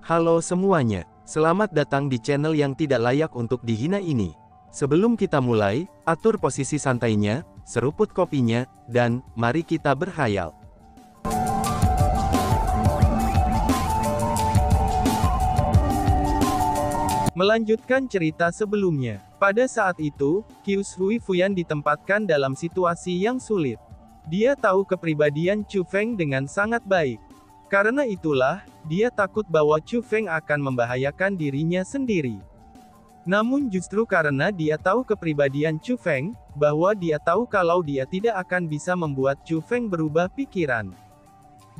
Halo semuanya, selamat datang di channel yang tidak layak untuk dihina ini. Sebelum kita mulai, atur posisi santainya, seruput kopinya, dan mari kita berkhayal. Melanjutkan cerita sebelumnya, pada saat itu, Qius Hui Fuyan ditempatkan dalam situasi yang sulit. Dia tahu kepribadian Chu Feng dengan sangat baik. Karena itulah, dia takut bahwa Chu Feng akan membahayakan dirinya sendiri. Namun justru karena dia tahu kepribadian Chu Feng, bahwa dia tahu kalau dia tidak akan bisa membuat Chu Feng berubah pikiran.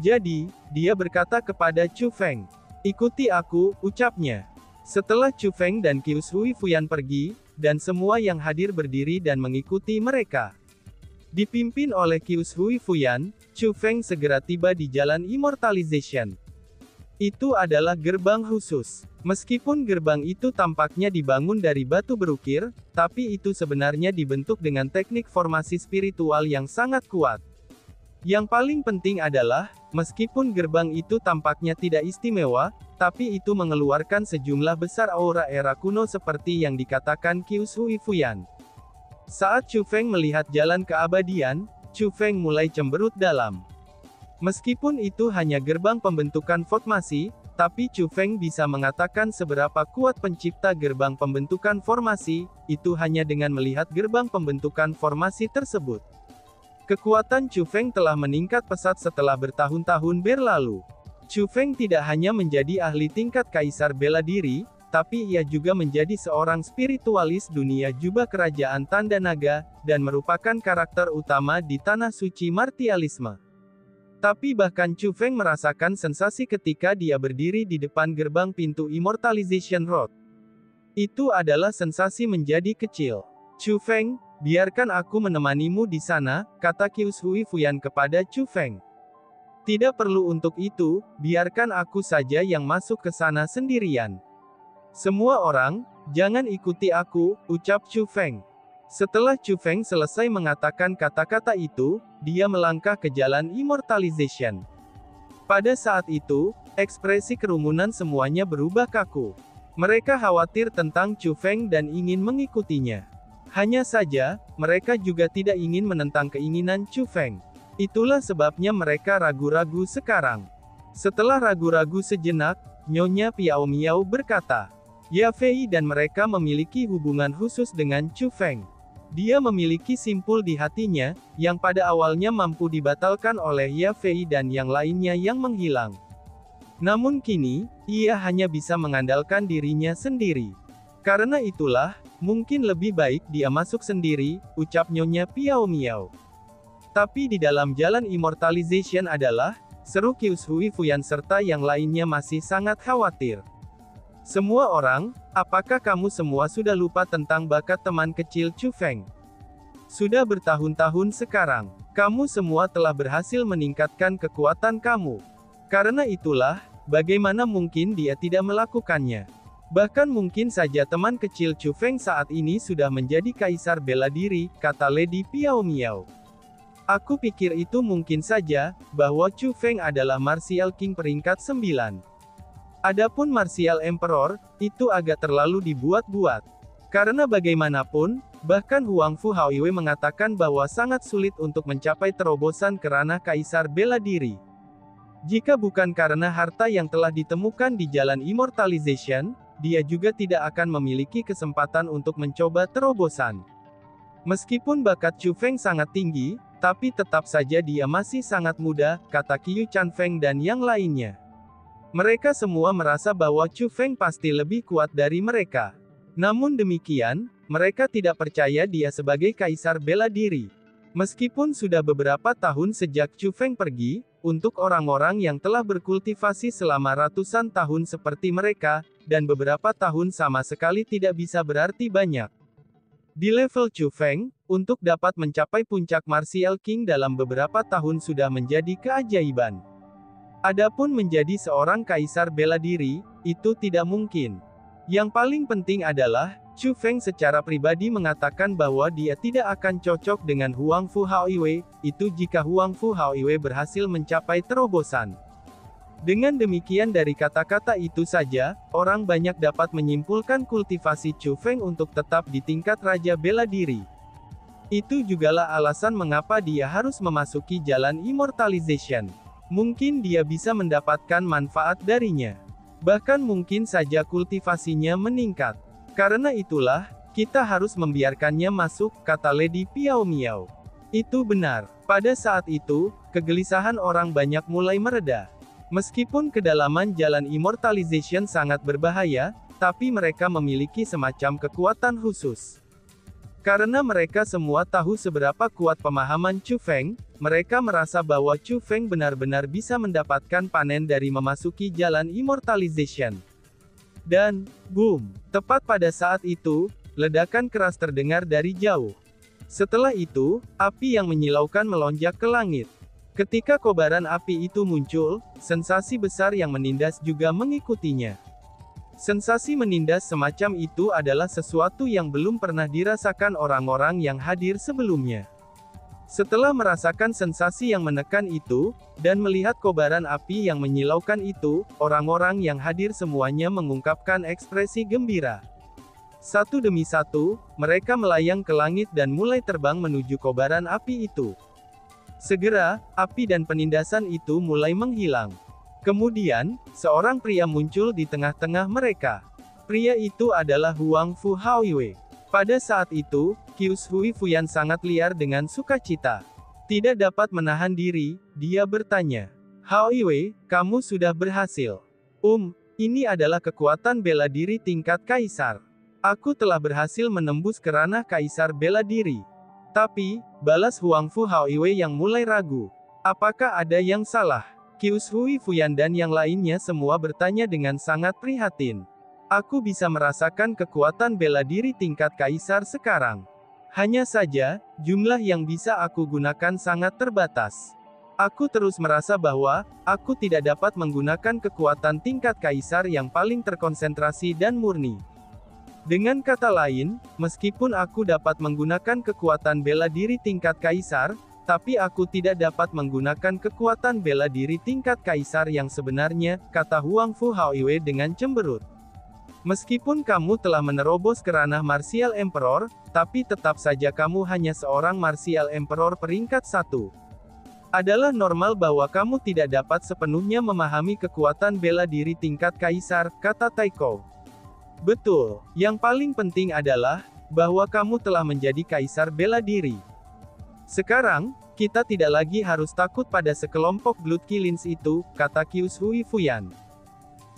Jadi, dia berkata kepada Chu Feng, "Ikuti aku," ucapnya. Setelah Chu Feng dan Qius Hui Fuyan pergi, dan semua yang hadir berdiri dan mengikuti mereka. Dipimpin oleh Qius Hui Fuyan, Chu Feng segera tiba di jalan Immortalization. Itu adalah gerbang khusus. Meskipun gerbang itu tampaknya dibangun dari batu berukir, tapi itu sebenarnya dibentuk dengan teknik formasi spiritual yang sangat kuat. Yang paling penting adalah, meskipun gerbang itu tampaknya tidak istimewa, tapi itu mengeluarkan sejumlah besar aura era kuno seperti yang dikatakan Qius Hui Fuyan. Saat Chu Feng melihat jalan keabadian, Chu Feng mulai cemberut dalam. Meskipun itu hanya gerbang pembentukan formasi, tapi Chu Feng bisa mengatakan seberapa kuat pencipta gerbang pembentukan formasi, itu hanya dengan melihat gerbang pembentukan formasi tersebut. Kekuatan Chu Feng telah meningkat pesat setelah bertahun-tahun berlalu. Chu Feng tidak hanya menjadi ahli tingkat kaisar bela diri, tapi ia juga menjadi seorang spiritualis dunia jubah kerajaan Tanda Naga, dan merupakan karakter utama di tanah suci martialisme. Tapi bahkan Chu Feng merasakan sensasi ketika dia berdiri di depan gerbang pintu Immortalization Road. Itu adalah sensasi menjadi kecil. "Chu Feng, biarkan aku menemanimu di sana," kata Qius Hui Fuyan kepada Chu Feng. "Tidak perlu untuk itu, biarkan aku saja yang masuk ke sana sendirian." "Semua orang, jangan ikuti aku," ucap Chu Feng. Setelah Chu Feng selesai mengatakan kata-kata itu, dia melangkah ke jalan Immortalization. Pada saat itu, ekspresi kerumunan semuanya berubah kaku. Mereka khawatir tentang Chu Feng dan ingin mengikutinya. Hanya saja, mereka juga tidak ingin menentang keinginan Chu Feng. Itulah sebabnya mereka ragu-ragu sekarang. Setelah ragu-ragu sejenak, Nyonya Piao Miao berkata, "Ya Fei dan mereka memiliki hubungan khusus dengan Chu Feng. Dia memiliki simpul di hatinya, yang pada awalnya mampu dibatalkan oleh Ya Fei dan yang lainnya yang menghilang. Namun kini, ia hanya bisa mengandalkan dirinya sendiri. Karena itulah, mungkin lebih baik dia masuk sendiri," ucap Nyonya Piao Miao. "Tapi di dalam jalan Immortalization adalah," seru Qius Hui Fuyan serta yang lainnya masih sangat khawatir. "Semua orang, apakah kamu semua sudah lupa tentang bakat teman kecil Chu Feng? Sudah bertahun-tahun sekarang, kamu semua telah berhasil meningkatkan kekuatan kamu. Karena itulah, bagaimana mungkin dia tidak melakukannya? Bahkan mungkin saja teman kecil Chu Feng saat ini sudah menjadi kaisar bela diri," kata Lady Piao Miao. "Aku pikir itu mungkin saja, bahwa Chu Feng adalah Martial King peringkat 9. Adapun Martial Emperor, itu agak terlalu dibuat-buat. Karena bagaimanapun, bahkan Huang Fu Haoiwei mengatakan bahwa sangat sulit untuk mencapai terobosan ke ranah kaisar bela diri. Jika bukan karena harta yang telah ditemukan di jalan Immortalization, dia juga tidak akan memiliki kesempatan untuk mencoba terobosan. Meskipun bakat Chu Feng sangat tinggi, tapi tetap saja dia masih sangat muda," kata Qiu Chanfeng dan yang lainnya. Mereka semua merasa bahwa Chu Feng pasti lebih kuat dari mereka. Namun demikian, mereka tidak percaya dia sebagai kaisar bela diri. Meskipun sudah beberapa tahun sejak Chu Feng pergi, untuk orang-orang yang telah berkultivasi selama ratusan tahun seperti mereka, dan beberapa tahun sama sekali tidak bisa berarti banyak. Di level Chu Feng, untuk dapat mencapai puncak Martial King dalam beberapa tahun sudah menjadi keajaiban. Adapun menjadi seorang kaisar bela diri, itu tidak mungkin. Yang paling penting adalah, Chu Feng secara pribadi mengatakan bahwa dia tidak akan cocok dengan Huang Fu Haoiwei, itu jika Huang Fu Haoiwei berhasil mencapai terobosan. Dengan demikian dari kata-kata itu saja, orang banyak dapat menyimpulkan kultivasi Chu Feng untuk tetap di tingkat raja bela diri. Itu jugalah alasan mengapa dia harus memasuki jalan immortalization. Mungkin dia bisa mendapatkan manfaat darinya. Bahkan mungkin saja kultivasinya meningkat. Karena itulah, kita harus membiarkannya masuk, kata Lady Piao Miao. Itu benar. Pada saat itu, kegelisahan orang banyak mulai mereda. Meskipun kedalaman jalan immortalization sangat berbahaya, tapi mereka memiliki semacam kekuatan khusus. Karena mereka semua tahu seberapa kuat pemahaman Chu Feng, mereka merasa bahwa Chu Feng benar-benar bisa mendapatkan panen dari memasuki jalan immortalization. Dan, boom, tepat pada saat itu, ledakan keras terdengar dari jauh. Setelah itu, api yang menyilaukan melonjak ke langit. Ketika kobaran api itu muncul, sensasi besar yang menindas juga mengikutinya. Sensasi menindas semacam itu adalah sesuatu yang belum pernah dirasakan orang-orang yang hadir sebelumnya. Setelah merasakan sensasi yang menekan itu, dan melihat kobaran api yang menyilaukan itu, orang-orang yang hadir semuanya mengungkapkan ekspresi gembira. Satu demi satu, mereka melayang ke langit dan mulai terbang menuju kobaran api itu. Segera, api dan penindasan itu mulai menghilang. Kemudian, seorang pria muncul di tengah-tengah mereka. Pria itu adalah Huang Fu Haoyue. Pada saat itu, Qius Hui Fuyan sangat liar dengan sukacita. Tidak dapat menahan diri, dia bertanya. Haoyue, kamu sudah berhasil. Ini adalah kekuatan bela diri tingkat kaisar. Aku telah berhasil menembus ke ranah kaisar bela diri. Tapi, balas Huang Fu Haoyue yang mulai ragu. Apakah ada yang salah? Qius Hui Fuyan dan yang lainnya semua bertanya dengan sangat prihatin. Aku bisa merasakan kekuatan bela diri tingkat kaisar sekarang. Hanya saja, jumlah yang bisa aku gunakan sangat terbatas. Aku terus merasa bahwa, aku tidak dapat menggunakan kekuatan tingkat kaisar yang paling terkonsentrasi dan murni. Dengan kata lain, meskipun aku dapat menggunakan kekuatan bela diri tingkat kaisar, tapi aku tidak dapat menggunakan kekuatan bela diri tingkat kaisar yang sebenarnya, kata Huang Fu Haoyue dengan cemberut. Meskipun kamu telah menerobos ke ranah Martial Emperor, tapi tetap saja kamu hanya seorang Martial Emperor peringkat 1. Adalah normal bahwa kamu tidak dapat sepenuhnya memahami kekuatan bela diri tingkat kaisar, kata Taiko. Betul, yang paling penting adalah, bahwa kamu telah menjadi kaisar bela diri. Sekarang, kita tidak lagi harus takut pada sekelompok Blood Killings itu, kata Qius Hui Fuyan.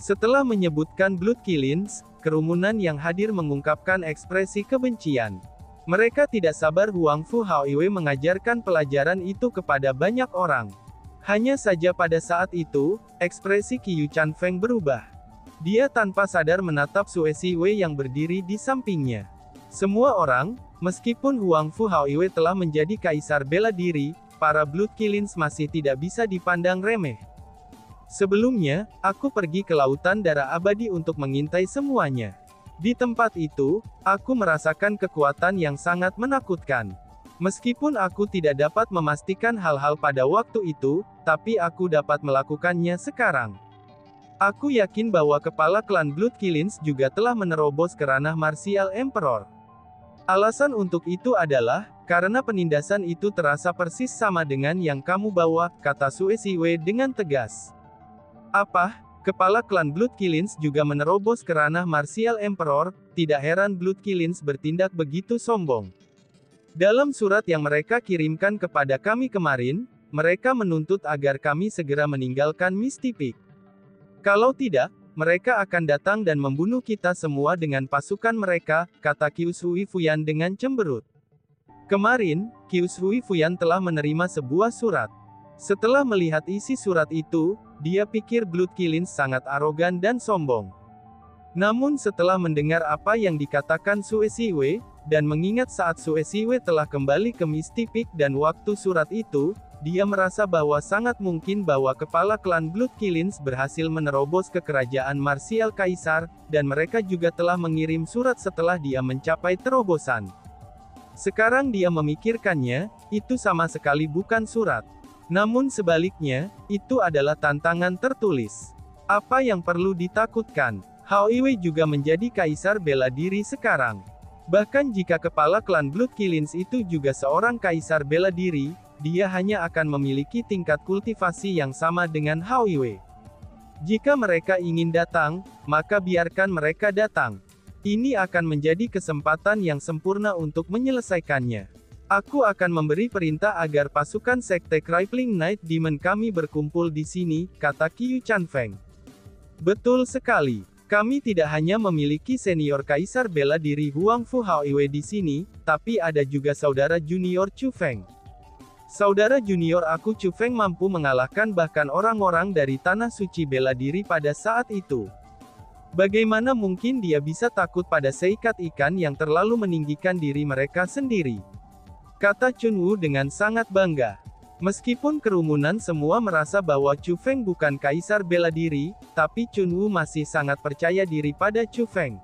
Setelah menyebutkan Blood Killings, kerumunan yang hadir mengungkapkan ekspresi kebencian. Mereka tidak sabar Huang Fu Haoyue mengajarkan pelajaran itu kepada banyak orang. Hanya saja pada saat itu, ekspresi Qiu Chan Feng berubah. Dia tanpa sadar menatap Sue Siwei yang berdiri di sampingnya. Semua orang, meskipun Huang Fu Haoyue telah menjadi kaisar bela diri, para Blood Killings masih tidak bisa dipandang remeh. Sebelumnya, aku pergi ke lautan darah abadi untuk mengintai semuanya. Di tempat itu, aku merasakan kekuatan yang sangat menakutkan. Meskipun aku tidak dapat memastikan hal-hal pada waktu itu, tapi aku dapat melakukannya sekarang. Aku yakin bahwa kepala klan Blood Killings juga telah menerobos ke ranah Martial Emperor. Alasan untuk itu adalah, karena penindasan itu terasa persis sama dengan yang kamu bawa, kata Sue Siwei dengan tegas. Apa? Kepala klan Blood Killings juga menerobos ke ranah Martial Emperor, tidak heran Blood Killings bertindak begitu sombong. Dalam surat yang mereka kirimkan kepada kami kemarin, mereka menuntut agar kami segera meninggalkan Misty Peak. Kalau tidak, mereka akan datang dan membunuh kita semua dengan pasukan mereka, kata Qius Hui Fuyan dengan cemberut. Kemarin, Qius Hui Fuyan telah menerima sebuah surat. Setelah melihat isi surat itu, dia pikir Blood Killings sangat arogan dan sombong. Namun setelah mendengar apa yang dikatakan Sue Siwei, dan mengingat saat Sue Siwei telah kembali ke Misty Peak dan waktu surat itu, dia merasa bahwa sangat mungkin bahwa kepala klan Blood Killings berhasil menerobos ke kerajaan Martial Kaisar, dan mereka juga telah mengirim surat setelah dia mencapai terobosan. Sekarang dia memikirkannya, itu sama sekali bukan surat. Namun sebaliknya, itu adalah tantangan tertulis. Apa yang perlu ditakutkan? Hao Iwei juga menjadi kaisar bela diri sekarang. Bahkan jika kepala klan Blood Killings itu juga seorang kaisar bela diri, dia hanya akan memiliki tingkat kultivasi yang sama dengan Hao Iwei. Jika mereka ingin datang, maka biarkan mereka datang. Ini akan menjadi kesempatan yang sempurna untuk menyelesaikannya. Aku akan memberi perintah agar pasukan sekte Crippling Night Demon kami berkumpul di sini, kata Qiu Chanfeng. Betul sekali. Kami tidak hanya memiliki senior kaisar bela diri Huangfu Hao Iwei di sini, tapi ada juga saudara junior Chu Feng. Saudara junior aku Chu Feng mampu mengalahkan bahkan orang-orang dari Tanah Suci bela diri pada saat itu. Bagaimana mungkin dia bisa takut pada seikat ikan yang terlalu meninggikan diri mereka sendiri? Kata Chun Wu dengan sangat bangga. Meskipun kerumunan semua merasa bahwa Chu Feng bukan kaisar bela diri, tapi Chun Wu masih sangat percaya diri pada Chu Feng.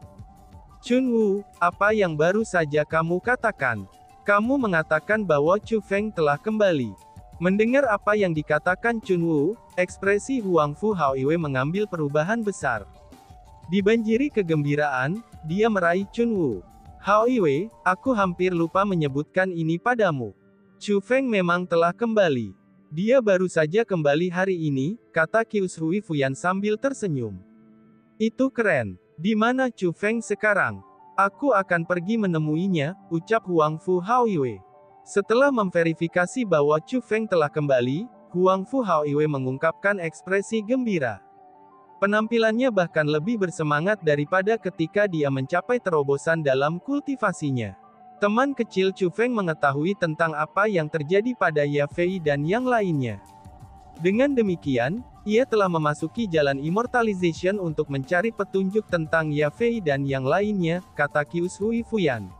Chun Wu, apa yang baru saja kamu katakan? Kamu mengatakan bahwa Chu Feng telah kembali. Mendengar apa yang dikatakan Chun Wu, ekspresi Huangfu Hao Iwei mengambil perubahan besar. Dibanjiri kegembiraan, dia meraih Chun Wu. Hao Iwei, aku hampir lupa menyebutkan ini padamu. Chu Feng memang telah kembali. Dia baru saja kembali hari ini, kata Qius Hui Fuyan sambil tersenyum. Itu keren. Di mana Chu Feng sekarang? Aku akan pergi menemuinya, ucap Huangfu Hao Iwei. Setelah memverifikasi bahwa Chu Feng telah kembali, Huangfu Hao Iwei mengungkapkan ekspresi gembira. Penampilannya bahkan lebih bersemangat daripada ketika dia mencapai terobosan dalam kultivasinya. Teman kecil Chu Feng mengetahui tentang apa yang terjadi pada Ye Fei dan yang lainnya. Dengan demikian, ia telah memasuki jalan immortalization untuk mencari petunjuk tentang Ye Fei dan yang lainnya, kata Qius Hui Fuyan.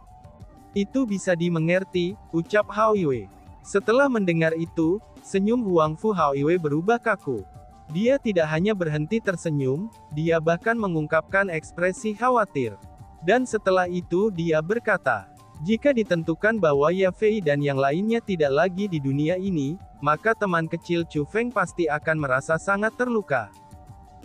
Itu bisa dimengerti, ucap Hao Iwei. Setelah mendengar itu, senyum Huangfu Hao Iwei berubah kaku. Dia tidak hanya berhenti tersenyum, dia bahkan mengungkapkan ekspresi khawatir. Dan setelah itu dia berkata, jika ditentukan bahwa Ye Fei dan yang lainnya tidak lagi di dunia ini, maka teman kecil Chu Feng pasti akan merasa sangat terluka.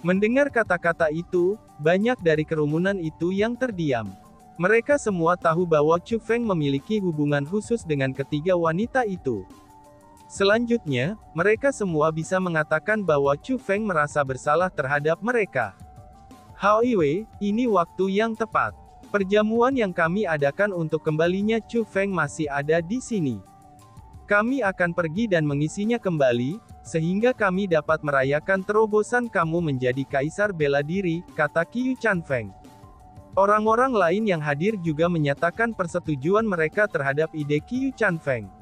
Mendengar kata-kata itu, banyak dari kerumunan itu yang terdiam. Mereka semua tahu bahwa Chu Feng memiliki hubungan khusus dengan ketiga wanita itu. Selanjutnya, mereka semua bisa mengatakan bahwa Chu Feng merasa bersalah terhadap mereka. Hao Iwei, ini waktu yang tepat. Perjamuan yang kami adakan untuk kembalinya Chu Feng masih ada di sini. Kami akan pergi dan mengisinya kembali, sehingga kami dapat merayakan terobosan kamu menjadi kaisar bela diri, kata Qiu Chanfeng. Orang-orang lain yang hadir juga menyatakan persetujuan mereka terhadap ide Qiu Chanfeng.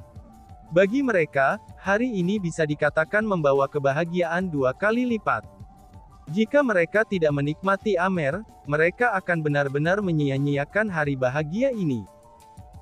Bagi mereka, hari ini bisa dikatakan membawa kebahagiaan 2 kali lipat. Jika mereka tidak menikmati Amer, mereka akan benar-benar menyia-nyiakan hari bahagia ini.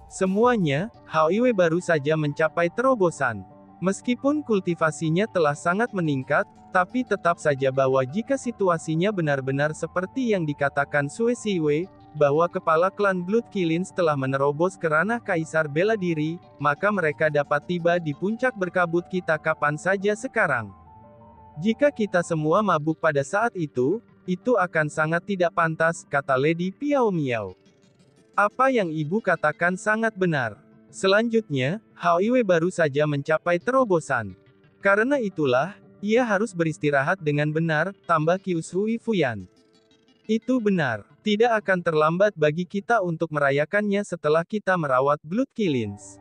Semuanya, Hao Iwei baru saja mencapai terobosan. Meskipun kultivasinya telah sangat meningkat, tapi tetap saja bahwa jika situasinya benar-benar seperti yang dikatakan Sue Siwei, bahwa kepala klan Blood Killings telah menerobos ke ranah kaisar bela diri, maka mereka dapat tiba di puncak berkabut kita kapan saja sekarang. Jika kita semua mabuk pada saat itu akan sangat tidak pantas, kata Lady Piao Miao. Apa yang ibu katakan sangat benar. Selanjutnya, Hao Iwei baru saja mencapai terobosan. Karena itulah, ia harus beristirahat dengan benar, tambah Qius Hui Fuyan. Itu benar. Tidak akan terlambat bagi kita untuk merayakannya setelah kita merawat Blood Killings.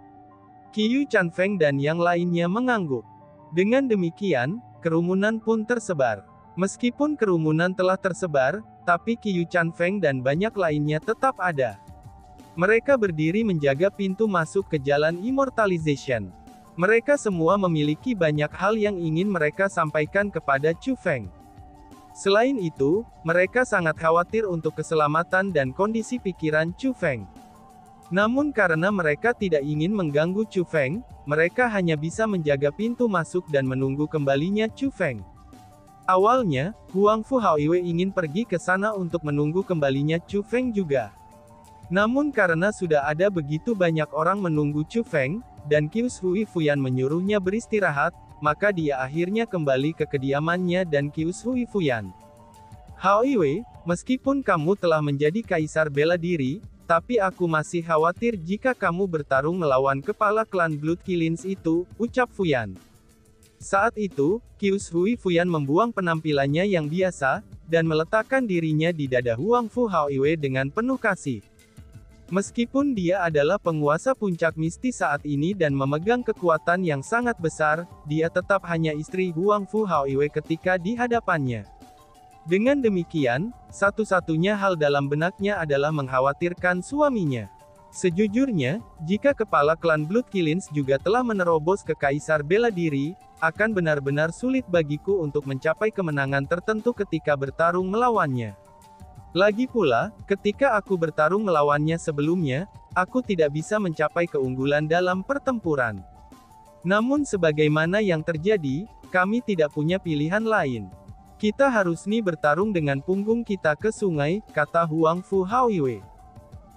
Qiu Chanfeng dan yang lainnya mengangguk. Dengan demikian, kerumunan pun tersebar. Meskipun kerumunan telah tersebar, tapi Qiu Chanfeng dan banyak lainnya tetap ada. Mereka berdiri menjaga pintu masuk ke jalan immortalization. Mereka semua memiliki banyak hal yang ingin mereka sampaikan kepada Chu Feng. Selain itu, mereka sangat khawatir untuk keselamatan dan kondisi pikiran Chu Feng. Namun karena mereka tidak ingin mengganggu Chu Feng, mereka hanya bisa menjaga pintu masuk dan menunggu kembalinya Chu Feng. Awalnya, Huangfu Hao Iwei ingin pergi ke sana untuk menunggu kembalinya Chu Feng juga. Namun karena sudah ada begitu banyak orang menunggu Chu Feng, dan Qius Hui Fuyan menyuruhnya beristirahat, maka dia akhirnya kembali ke kediamannya dan Qius Hui Fuyan. Hao Yue, meskipun kamu telah menjadi kaisar bela diri, tapi aku masih khawatir jika kamu bertarung melawan kepala klan Blood Killings itu, ucap Fuyan. Saat itu, Qius Hui Fuyan membuang penampilannya yang biasa, dan meletakkan dirinya di dada Huang Fu Hao Yue dengan penuh kasih. Meskipun dia adalah penguasa puncak mistis saat ini dan memegang kekuatan yang sangat besar, dia tetap hanya istri Huang Fu Hao Yue ketika di hadapannya. Dengan demikian, satu-satunya hal dalam benaknya adalah mengkhawatirkan suaminya. Sejujurnya, jika kepala klan Blood Killings juga telah menerobos ke kaisar bela diri, akan benar-benar sulit bagiku untuk mencapai kemenangan tertentu ketika bertarung melawannya. Lagi pula, ketika aku bertarung melawannya sebelumnya, aku tidak bisa mencapai keunggulan dalam pertempuran. Namun sebagaimana yang terjadi, kami tidak punya pilihan lain. Kita harus bertarung dengan punggung kita ke sungai, kata Huang Fu Hao Yue.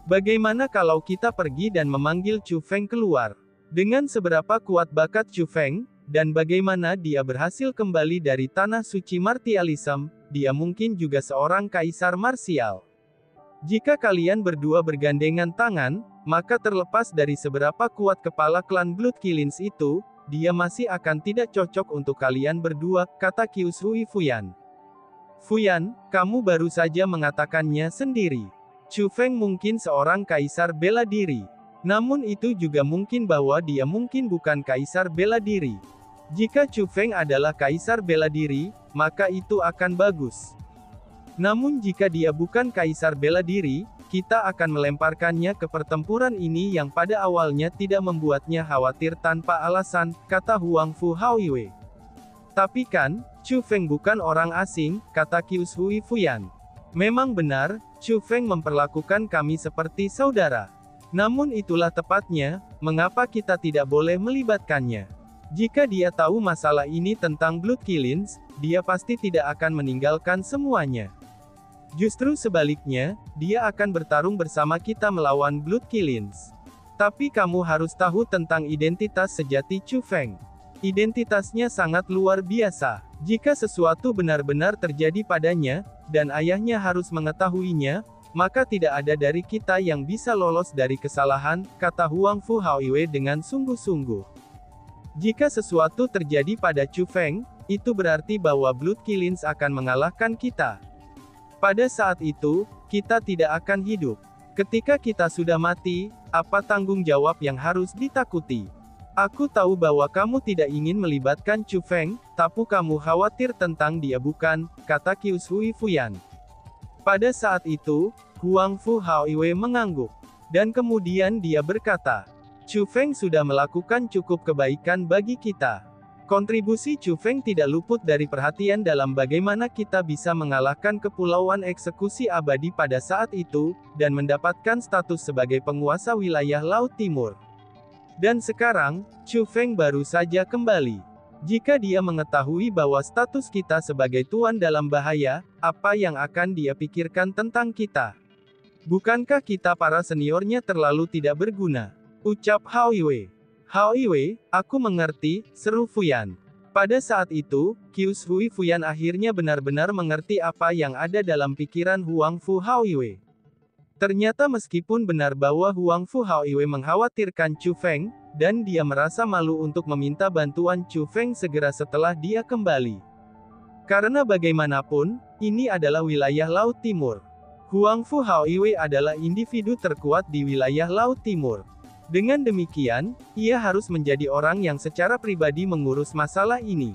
Bagaimana kalau kita pergi dan memanggil Chu Feng keluar? Dengan seberapa kuat bakat Chu Feng, dan bagaimana dia berhasil kembali dari tanah suci martialism, dia mungkin juga seorang kaisar marsial. Jika kalian berdua bergandengan tangan, maka terlepas dari seberapa kuat kepala klan Blood Killings itu, dia masih akan tidak cocok untuk kalian berdua, kata Qius Hui Fuyan. Fuyan, kamu baru saja mengatakannya sendiri. Chu Feng mungkin seorang kaisar bela diri. Namun itu juga mungkin bahwa dia mungkin bukan kaisar bela diri. Jika Chu Feng adalah kaisar bela diri, maka itu akan bagus. Namun jika dia bukan kaisar bela diri, kita akan melemparkannya ke pertempuran ini yang pada awalnya tidak membuatnya khawatir tanpa alasan, kata Huang Fu Hao Yue. Tapi kan, Chu Feng bukan orang asing, kata Qius Hui Fuyan. Memang benar, Chu Feng memperlakukan kami seperti saudara. Namun itulah tepatnya, mengapa kita tidak boleh melibatkannya. Jika dia tahu masalah ini tentang Blood Killings, dia pasti tidak akan meninggalkan semuanya. Justru sebaliknya, dia akan bertarung bersama kita melawan Blood Killings. Tapi kamu harus tahu tentang identitas sejati Chu Feng. Identitasnya sangat luar biasa. Jika sesuatu benar-benar terjadi padanya, dan ayahnya harus mengetahuinya, maka tidak ada dari kita yang bisa lolos dari kesalahan, kata Huang Fu Hao Yue dengan sungguh-sungguh. Jika sesuatu terjadi pada Chu Feng, itu berarti bahwa Blood Killings akan mengalahkan kita. Pada saat itu, kita tidak akan hidup. Ketika kita sudah mati, apa tanggung jawab yang harus ditakuti? Aku tahu bahwa kamu tidak ingin melibatkan Chu Feng, tapi kamu khawatir tentang dia bukan, kata Qius Hui Fuyan. Pada saat itu, Huang Fu Hao Yue mengangguk. Dan kemudian dia berkata, Chu Feng sudah melakukan cukup kebaikan bagi kita. Kontribusi Chu Feng tidak luput dari perhatian dalam bagaimana kita bisa mengalahkan kepulauan eksekusi abadi pada saat itu, dan mendapatkan status sebagai penguasa wilayah Laut Timur. Dan sekarang, Chu Feng baru saja kembali. Jika dia mengetahui bahwa status kita sebagai tuan dalam bahaya, apa yang akan dia pikirkan tentang kita? Bukankah kita para seniornya terlalu tidak berguna? Ucap Hao Yue. Hao Yue, aku mengerti, seru Fuyan. Pada saat itu, Qius Hui Fuyan akhirnya benar-benar mengerti apa yang ada dalam pikiran Huang Fu Hao Yue. Ternyata meskipun benar bahwa Huang Fu Hao Yue mengkhawatirkan Chu Feng, dan dia merasa malu untuk meminta bantuan Chu Feng segera setelah dia kembali. Karena bagaimanapun, ini adalah wilayah Laut Timur. Huang Fu Hao Yue adalah individu terkuat di wilayah Laut Timur. Dengan demikian, ia harus menjadi orang yang secara pribadi mengurus masalah ini.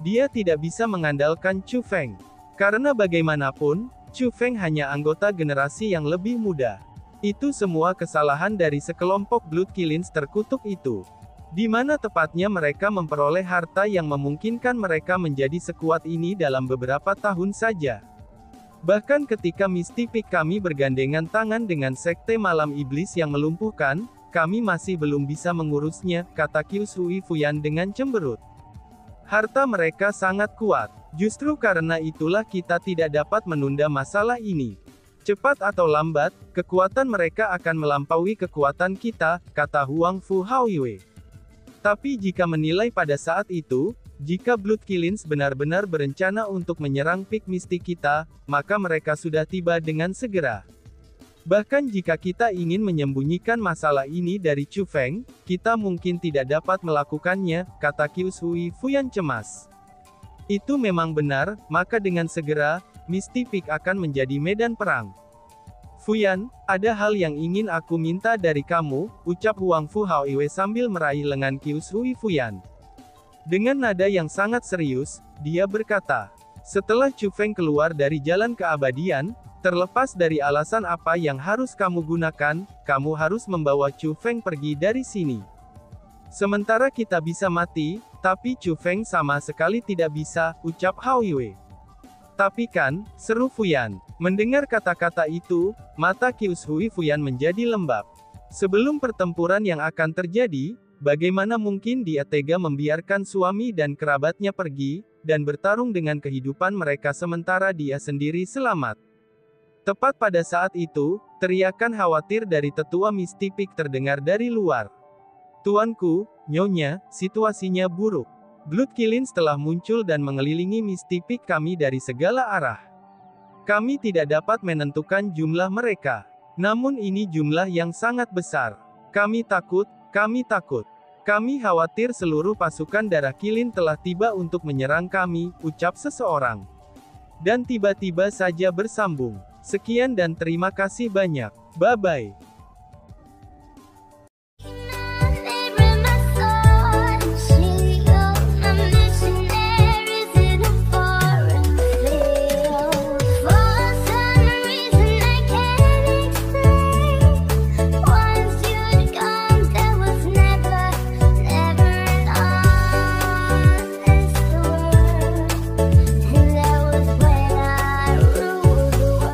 Dia tidak bisa mengandalkan Chu Feng. Karena bagaimanapun, Chu Feng hanya anggota generasi yang lebih muda. Itu semua kesalahan dari sekelompok Blood Killings terkutuk itu. Di mana tepatnya mereka memperoleh harta yang memungkinkan mereka menjadi sekuat ini dalam beberapa tahun saja. Bahkan ketika Misty Peak kami bergandengan tangan dengan Sekte Malam Iblis yang melumpuhkan, kami masih belum bisa mengurusnya, kata Qius Hui Fuyan dengan cemberut. Harta mereka sangat kuat. Justru karena itulah kita tidak dapat menunda masalah ini. Cepat atau lambat, kekuatan mereka akan melampaui kekuatan kita, kata Huang Fu Haoyue. Tapi jika menilai pada saat itu, jika Blood Killings benar-benar berencana untuk menyerang pik mistik kita, maka mereka sudah tiba dengan segera. Bahkan jika kita ingin menyembunyikan masalah ini dari Chu Feng, kita mungkin tidak dapat melakukannya, kata Qiu Shui Fuyan cemas. Itu memang benar, maka dengan segera, Misty Peak akan menjadi medan perang. Fuyan, ada hal yang ingin aku minta dari kamu, ucap Huang Fu Haoyue sambil meraih lengan Qiu Shui Fuyan. Dengan nada yang sangat serius, dia berkata, setelah Chu Feng keluar dari jalan keabadian, terlepas dari alasan apa yang harus kamu gunakan, kamu harus membawa Chu Feng pergi dari sini. Sementara kita bisa mati, tapi Chu Feng sama sekali tidak bisa, ucap Haoyue. Tapi kan, seru Fuyan. Mendengar kata-kata itu, mata Qiu Shui Fuyan menjadi lembab. Sebelum pertempuran yang akan terjadi, bagaimana mungkin dia tega membiarkan suami dan kerabatnya pergi, dan bertarung dengan kehidupan mereka sementara dia sendiri selamat. Tepat pada saat itu, teriakan khawatir dari tetua Misty Peak terdengar dari luar. Tuanku, Nyonya, situasinya buruk. Blood Killings telah muncul dan mengelilingi Misty Peak kami dari segala arah. Kami tidak dapat menentukan jumlah mereka. Namun ini jumlah yang sangat besar. Kami takut, kami takut. Kami khawatir seluruh pasukan darah Kilin telah tiba untuk menyerang kami, ucap seseorang. Dan tiba-tiba saja bersambung. Sekian dan terima kasih banyak. Bye-bye.